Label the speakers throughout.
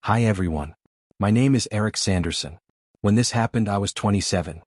Speaker 1: Hi everyone. My name is Eric Sanderson. When this happened I was 27.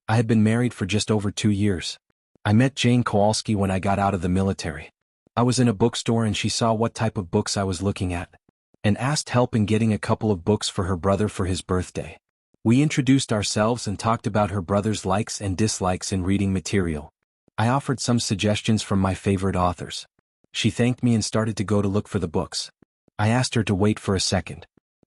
Speaker 1: I had been married for just over 2 years. I met Jane Kowalski when I got out of the military. I was in a bookstore and she saw what type of books I was looking at, and asked help in getting a couple of books for her brother for his birthday. We introduced ourselves and talked about her brother's likes and dislikes in reading material. I offered some suggestions from my favorite authors. She thanked me and started to go to look for the books. I asked her to wait for a second.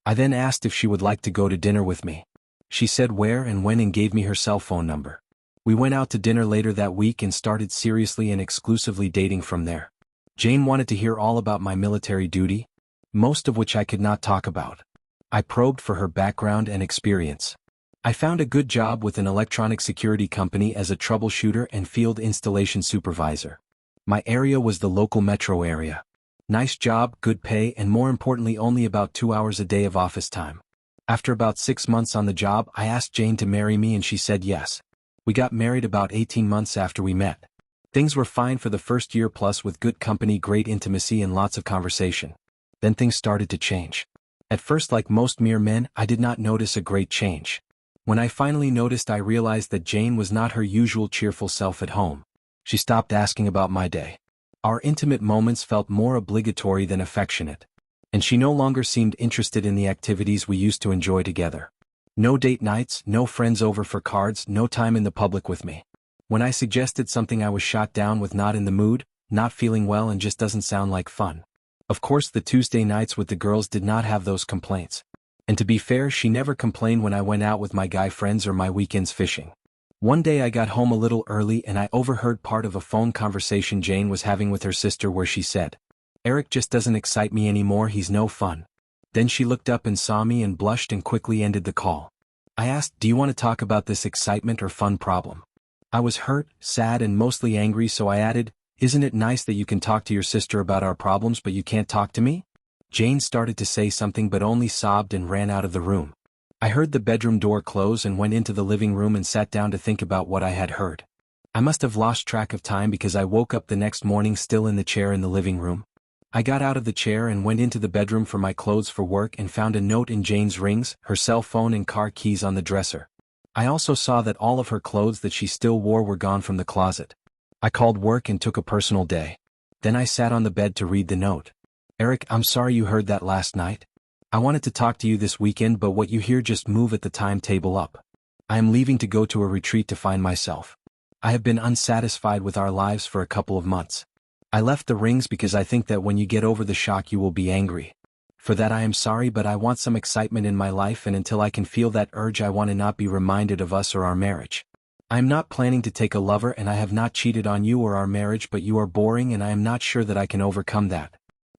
Speaker 1: I then asked if she would like to go to dinner with me. She said where and when and gave me her cell phone number. We went out to dinner later that week and started seriously and exclusively dating from there. Jane wanted to hear all about my military duty, most of which I could not talk about. I probed for her background and experience. I found a good job with an electronic security company as a troubleshooter and field installation supervisor. My area was the local metro area. Nice job, good pay, and more importantly only about 2 hours a day of office time. After about 6 months on the job, I asked Jane to marry me and she said yes. We got married about 18 months after we met. Things were fine for the first year plus with good company, great intimacy, and lots of conversation. Then things started to change. At first, like most mere men, I did not notice a great change. When I finally noticed, I realized that Jane was not her usual cheerful self at home. She stopped asking about my day. Our intimate moments felt more obligatory than affectionate. And she no longer seemed interested in the activities we used to enjoy together. No date nights, no friends over for cards, no time in the public with me. When I suggested something, I was shot down with not in the mood, not feeling well, and just doesn't sound like fun. Of course, the Tuesday nights with the girls did not have those complaints. And to be fair, she never complained when I went out with my guy friends or my weekends fishing. One day I got home a little early and I overheard part of a phone conversation Jane was having with her sister where she said, "Eric just doesn't excite me anymore, he's no fun." Then she looked up and saw me and blushed and quickly ended the call. I asked, "Do you want to talk about this excitement or fun problem?" I was hurt, sad, and mostly angry, so I added, "Isn't it nice that you can talk to your sister about our problems but you can't talk to me?" Jane started to say something but only sobbed and ran out of the room. I heard the bedroom door close and went into the living room and sat down to think about what I had heard. I must have lost track of time because I woke up the next morning still in the chair in the living room. I got out of the chair and went into the bedroom for my clothes for work and found a note in Jane's rings, her cell phone, and car keys on the dresser. I also saw that all of her clothes that she still wore were gone from the closet. I called work and took a personal day. Then I sat on the bed to read the note. "Eric, I'm sorry you heard that last night. I wanted to talk to you this weekend, but what you hear, just move at the timetable up. I am leaving to go to a retreat to find myself. I have been unsatisfied with our lives for a couple of months. I left the rings because I think that when you get over the shock you will be angry. For that I am sorry, but I want some excitement in my life, and until I can feel that urge I want to not be reminded of us or our marriage. I am not planning to take a lover and I have not cheated on you or our marriage, but you are boring and I am not sure that I can overcome that.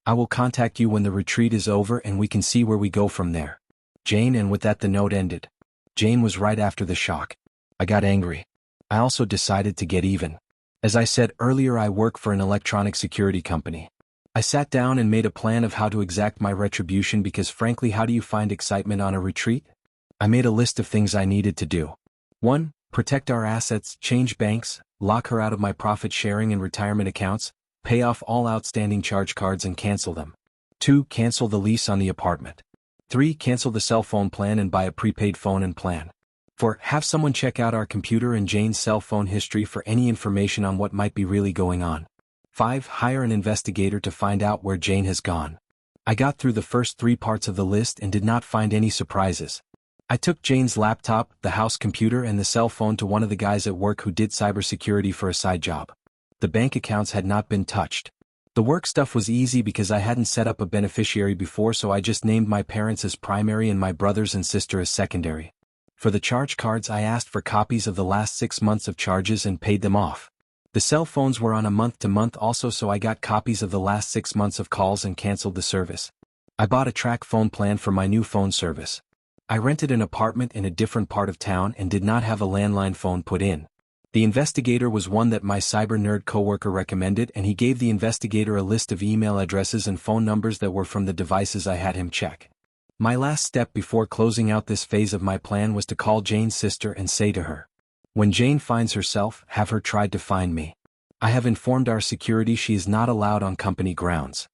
Speaker 1: I will contact you when the retreat is over and we can see where we go from there. Jane." And with that the note ended. Jane was right after the shock. I got angry. I also decided to get even. As I said earlier, I work for an electronic security company. I sat down and made a plan of how to exact my retribution because frankly, how do you find excitement on a retreat? I made a list of things I needed to do. 1. Protect our assets, change banks, lock her out of my profit sharing and retirement accounts, pay off all outstanding charge cards and cancel them. 2. Cancel the lease on the apartment. 3. Cancel the cell phone plan and buy a prepaid phone and plan. 4. Have someone check out our computer and Jane's cell phone history for any information on what might be really going on. 5. Hire an investigator to find out where Jane has gone. I got through the first 3 parts of the list and did not find any surprises. I took Jane's laptop, the house computer, and the cell phone to one of the guys at work who did cybersecurity for a side job. The bank accounts had not been touched. The work stuff was easy because I hadn't set up a beneficiary before, so I just named my parents as primary and my brothers and sister as secondary. For the charge cards, I asked for copies of the last 6 months of charges and paid them off. The cell phones were on a month-to-month also, so I got copies of the last 6 months of calls and canceled the service. I bought a track phone plan for my new phone service. I rented an apartment in a different part of town and did not have a landline phone put in. The investigator was one that my cyber nerd coworker recommended, and he gave the investigator a list of email addresses and phone numbers that were from the devices I had him check. My last step before closing out this phase of my plan was to call Jane's sister and say to her, "When Jane finds herself, have her tried to find me. I have informed our security she is not allowed on company grounds.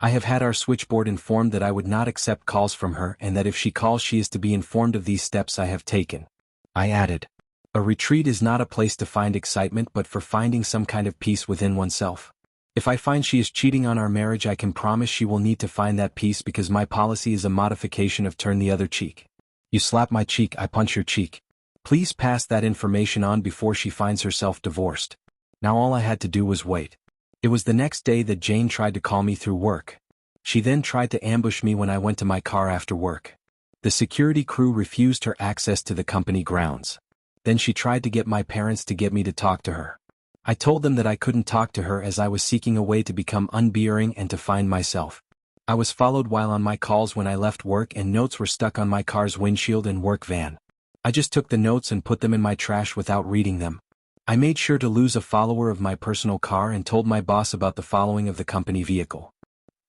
Speaker 1: I have had our switchboard informed that I would not accept calls from her and that if she calls she is to be informed of these steps I have taken. I added, a retreat is not a place to find excitement but for finding some kind of peace within oneself. If I find she is cheating on our marriage, I can promise she will need to find that peace because my policy is a modification of turn the other cheek. You slap my cheek, I punch your cheek. Please pass that information on before she finds herself divorced. Now all I had to do was wait. It was the next day that Jane tried to call me through work. She then tried to ambush me when I went to my car after work. The security crew refused her access to the company grounds. Then she tried to get my parents to get me to talk to her. I told them that I couldn't talk to her as I was seeking a way to become unbearing and to find myself. I was followed while on my calls when I left work and notes were stuck on my car's windshield and work van. I just took the notes and put them in my trash without reading them. I made sure to lose a follower of my personal car and told my boss about the following of the company vehicle.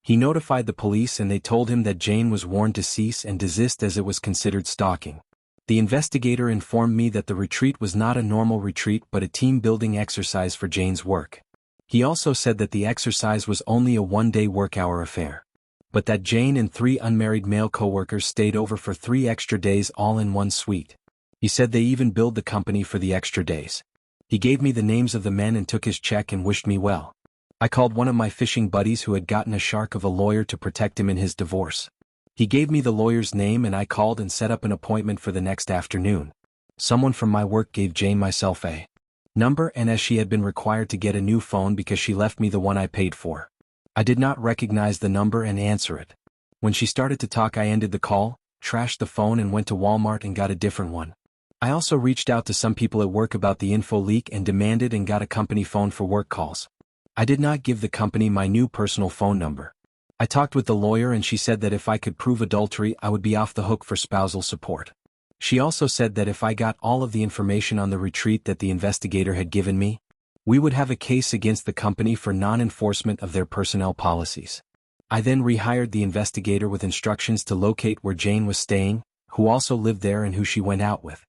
Speaker 1: He notified the police and they told him that Jane was warned to cease and desist as it was considered stalking. The investigator informed me that the retreat was not a normal retreat but a team-building exercise for Jane's work. He also said that the exercise was only a one-day work-hour affair, but that Jane and 3 unmarried male co-workers stayed over for 3 extra days all in one suite. He said they even billed the company for the extra days. He gave me the names of the men and took his check and wished me well. I called one of my fishing buddies who had gotten a shark of a lawyer to protect him in his divorce. He gave me the lawyer's name and I called and set up an appointment for the next afternoon. Someone from my work gave Jane myself a number and as she had been required to get a new phone because she left me the one I paid for. I did not recognize the number and answer it. When she started to talk I ended the call, trashed the phone and went to Walmart and got a different one. I also reached out to some people at work about the info leak and demanded and got a company phone for work calls. I did not give the company my new personal phone number. I talked with the lawyer and she said that if I could prove adultery I would be off the hook for spousal support. She also said that if I got all of the information on the retreat that the investigator had given me, we would have a case against the company for non-enforcement of their personnel policies. I then rehired the investigator with instructions to locate where Jane was staying, who also lived there and who she went out with.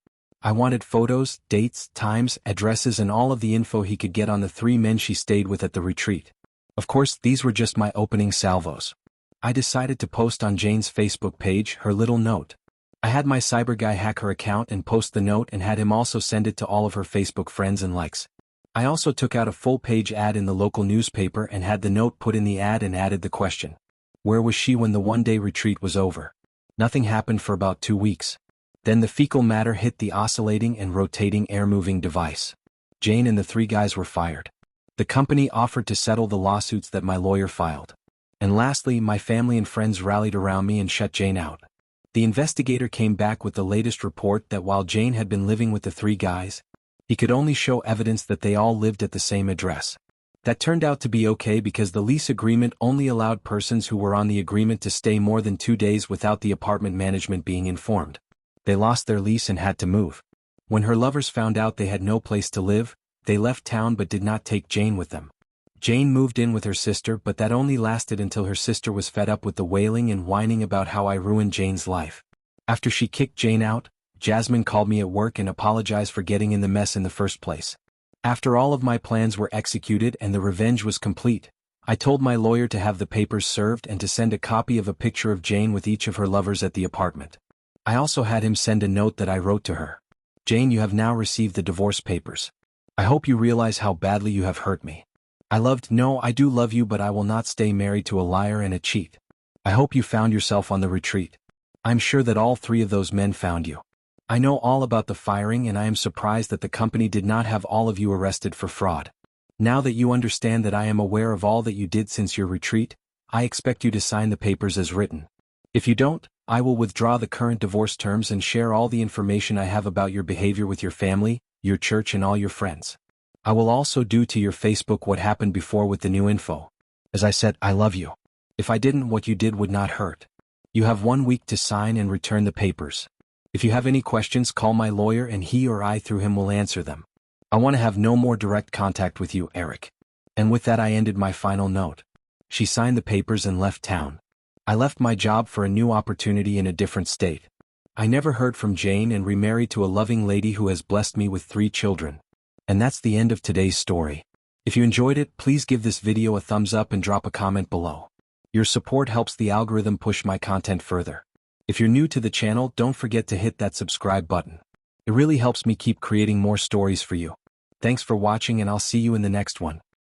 Speaker 1: I wanted photos, dates, times, addresses and all of the info he could get on the 3 men she stayed with at the retreat. Of course, these were just my opening salvos. I decided to post on Jane's Facebook page her little note. I had my cyber guy hack her account and post the note and had him also send it to all of her Facebook friends and likes. I also took out a full-page ad in the local newspaper and had the note put in the ad and added the question. Where was she when the one-day retreat was over? Nothing happened for about 2 weeks. Then the fecal matter hit the oscillating and rotating air-moving device. Jane and the 3 guys were fired. The company offered to settle the lawsuits that my lawyer filed. And lastly, my family and friends rallied around me and shut Jane out. The investigator came back with the latest report that while Jane had been living with the 3 guys, he could only show evidence that they all lived at the same address. That turned out to be okay because the lease agreement only allowed persons who were on the agreement to stay more than 2 days without the apartment management being informed. They lost their lease and had to move. When her lovers found out they had no place to live, they left town but did not take Jane with them. Jane moved in with her sister but that only lasted until her sister was fed up with the wailing and whining about how I ruined Jane's life. After she kicked Jane out, Jasmine called me at work and apologized for getting in the mess in the first place. After all of my plans were executed and the revenge was complete, I told my lawyer to have the papers served and to send a copy of a picture of Jane with each of her lovers at the apartment. I also had him send a note that I wrote to her. Jane, you have now received the divorce papers. I hope you realize how badly you have hurt me. I do love you but I will not stay married to a liar and a cheat. I hope you found yourself on the retreat. I'm sure that all 3 of those men found you. I know all about the firing and I am surprised that the company did not have all of you arrested for fraud. Now that you understand that I am aware of all that you did since your retreat, I expect you to sign the papers as written. If you don't, I will withdraw the current divorce terms and share all the information I have about your behavior with your family, your church and all your friends. I will also do to your Facebook what happened before with the new info. As I said, I love you. If I didn't, what you did would not hurt. You have 1 week to sign and return the papers. If you have any questions, call my lawyer and he or I through him will answer them. I want to have no more direct contact with you, Eric. And with that I ended my final note. She signed the papers and left town. I left my job for a new opportunity in a different state. I never heard from Jane and remarried to a loving lady who has blessed me with 3 children. And that's the end of today's story. If you enjoyed it, please give this video a thumbs up and drop a comment below. Your support helps the algorithm push my content further. If you're new to the channel, don't forget to hit that subscribe button. It really helps me keep creating more stories for you. Thanks for watching, and I'll see you in the next one.